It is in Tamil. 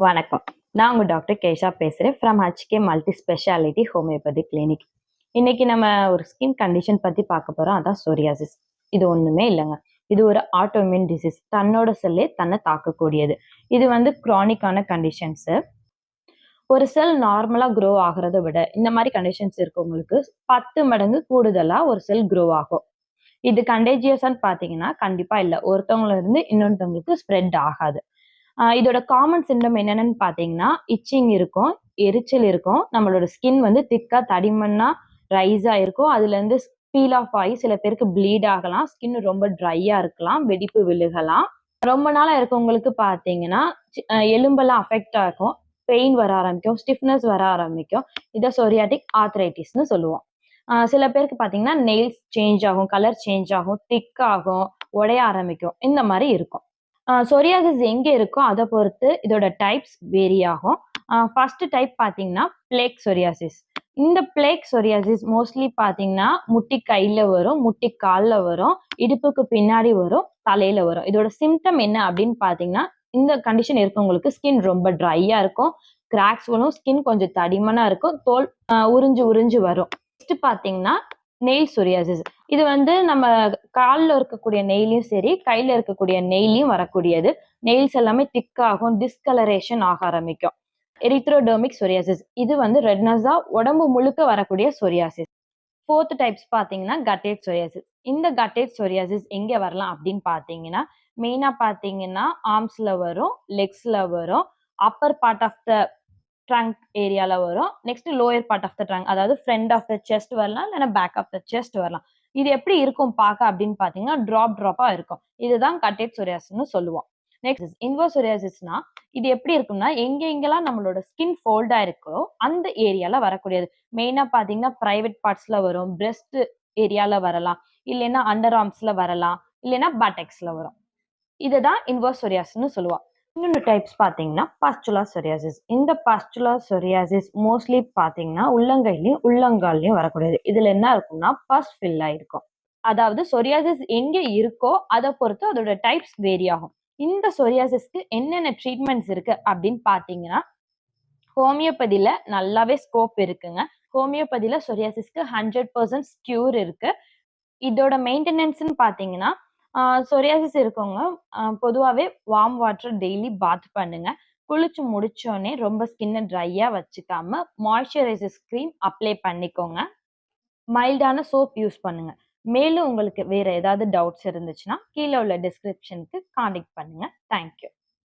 வணக்கம். நான் உங்க டாக்டர் கேஷா பேசுறேன் from HK multi speciality homeopathy clinic. இன்னைக்கு நம்ம ஒரு ஸ்கின் கண்டிஷன் பத்தி பார்க்க போறோம். அதான் சொரியாசிஸ். இது ஒண்ணுமே இல்லைங்க. இது ஒரு ஆட்டோமியூன் டிசீஸ். தன்னோட செல்லே தன்னை தாக்கக்கூடியது. இது வந்து குரானிக்கான கண்டிஷன்ஸ். ஒரு செல் நார்மலா க்ரோ ஆகுறத விட இந்த மாதிரி கண்டிஷன்ஸ் இருக்கவங்களுக்கு 10 மடங்கு கூடுதலா ஒரு செல் க்ரோ ஆகும். இது கண்டேஜியஸான்னு பார்த்தீங்கன்னா கண்டிப்பா இல்ல. ஒருத்தவங்கள இருந்து இன்னொருத்தவங்களுக்கு ஸ்ப்ரெட் ஆகாது. இதோட காமன் சிம்டம் என்னென்னு பார்த்தீங்கன்னா, இச்சிங் இருக்கும், எரிச்சல் இருக்கும். நம்மளோட ஸ்கின் வந்து திக்கா தடிமண்ணா ரைஸா இருக்கும். அதுலேருந்து பீல் ஆஃப் ஆகி சில பேருக்கு ப்ளீட் ஆகலாம். ஸ்கின் ரொம்ப ட்ரையா இருக்கலாம். வெடிப்பு விழுகலாம். ரொம்ப நாளா இருக்கவங்களுக்கு பார்த்தீங்கன்னா, எலும்பெல்லாம் அஃபெக்ட் ஆகும். பெயின் வர ஆரம்பிக்கும். ஸ்டிஃப்னஸ் வர ஆரம்பிக்கும். இத சொரியாட்டிக் ஆர்த்ரைட்டிஸ்ன்னு சொல்லுவோம். சில பேருக்கு பார்த்தீங்கன்னா, நெயில்ஸ் சேஞ்ச் ஆகும். கலர் சேஞ்ச் ஆகும். திக் ஆகும். உடைய ஆரம்பிக்கும். இந்த மாரி இருக்கும். சொரியாசிஸ் எங்க இருக்கோ அத பொறுத்து இதோட டைப்ஸ் வேரி ஆகும். ஃபர்ஸ்ட் டைப் பார்த்தீங்கன்னா, பிளேக் சொரியாசிஸ். இந்த பிளேக் சொரியாசிஸ் மோஸ்ட்லி பார்த்தீங்கன்னா, முட்டி கையில வரும், முட்டி கால்ல வரும், இடுப்புக்கு பின்னாடி வரும், தலையில வரும். இதோட சிம்டம் என்ன அப்படின்னு பார்த்தீங்கன்னா, இந்த கண்டிஷன் இருக்கவங்களுக்கு ஸ்கின் ரொம்ப ட்ரையா இருக்கும், கிராக்ஸ் வரும், ஸ்கின் கொஞ்சம் தடிமனா இருக்கும், தோல் உறிஞ்சு உறிஞ்சு வரும். நெக்ஸ்ட் பார்த்தீங்கன்னா, நெயில் சொரியாசிஸ். இது வந்து நம்ம கால்ல இருக்கக்கூடிய நெயிலையும் சரி, கையில இருக்கக்கூடிய நெயிலையும் வரக்கூடியது. நெயில்ஸ் எல்லாமே திக் ஆகும், டிஸ்கலரேஷன் ஆக ஆரம்பிக்கும். Erythrodermic psoriasis. இது வந்து ரெட்னஸா உடம்பு முழுக்க வரக்கூடிய சொரியாசிஸ். 4த் டைப்ஸ் பார்த்தீங்கன்னா, கட்டேட் சொரியாசிஸ். இந்த கட்டேட் சொரியாசிஸ் எங்க வரலாம் அப்படின்னு பார்த்தீங்கன்னா, மெயினா பார்த்தீங்கன்னா, ஆர்ம்ஸ்ல வரும், லெக்ஸ்ல வரும், upper part of the trunk ஏரியால வரும். Next lower part of the trunk, அதாவது ஃப்ரண்ட் ஆஃப் த செஸ்ட் வரலாம், இல்லைன்னா பேக் ஆஃப் த செஸ்ட் வரலாம். இது எப்படி இருக்கும் பார்க்க அப்படின்னு பார்த்தீங்கன்னா, ட்ராப்பா இருக்கும். இதுதான் கட்டேட் சொரியாசிஸ்னு சொல்லுவோம். நெக்ஸ்ட் இன்வர்ஸ் சொரியாசிஸ்னா, இது எப்படி இருக்கும்னா, எங்கெங்கெல்லாம் நம்மளோட ஸ்கின் ஃபோல்டா இருக்கோ அந்த ஏரியால வரக்கூடியது. மெயினா பார்த்தீங்கன்னா, பிரைவேட் பார்ட்ஸ்ல வரும், பிரெஸ்ட் ஏரியால வரலாம், இல்லைன்னா அண்டர் ஆர்ம்ஸ்ல வரலாம், இல்லைன்னா பட்டெக்ஸ்ல வரும். இதுதான் இன்வர்ஸ் சொரியாசிஸ்னு சொல்லுவோம். இன்னொரு டைப்ஸ் பார்த்தீங்கன்னா, பஸ்டுலர் சொரியாசிஸ். இந்த பஸ்டுலர் சொரியாசிஸ் மோஸ்ட்லி பார்த்தீங்கன்னா, உள்ளங்கையிலயும், உள்ளங்கால்லயும் வரக்கூடியது. இதுல என்ன இருக்கும்னா, பஸ் ஃபில் ஆயிருக்கும். அதாவது சொரியாசிஸ் எங்க இருக்கோ அத பொறுத்து அதோட டைப்ஸ் வேரி ஆகும். இந்த சொரியாசிஸ்க்கு என்னென்ன ட்ரீட்மெண்ட்ஸ் இருக்கு அப்படின்னு பார்த்தீங்கன்னா, ஹோமியோபதியில நல்லாவே ஸ்கோப் இருக்குங்க. ஹோமியோபதியில சொரியாசிஸ்க்கு 100% க்யூர் இருக்கு. இதோட மெயின்டெனன்ஸ்ன்னு பார்த்தீங்கன்னா, சொரியாசிஸ் இருக்கவங்க பொதுவாவே வார்ம் வாட்டர் டெய்லி பாத் பண்ணுங்க. குளிச்சு முடிச்சோனே ரொம்ப ஸ்கின்ன ட்ரையா வச்சுக்காம, மாய்ஸ்சரைசர் கிரீம் அப்ளை பண்ணிக்கோங்க. மைல்டான சோப் யூஸ் பண்ணுங்க. மேலும் உங்களுக்கு வேற ஏதாவது டவுட்ஸ் இருந்துச்சுன்னா, கீழ உள்ள டிஸ்கிரிப்ஷனுக்கு கான்டாக்ட் பண்ணுங்க. Thank you.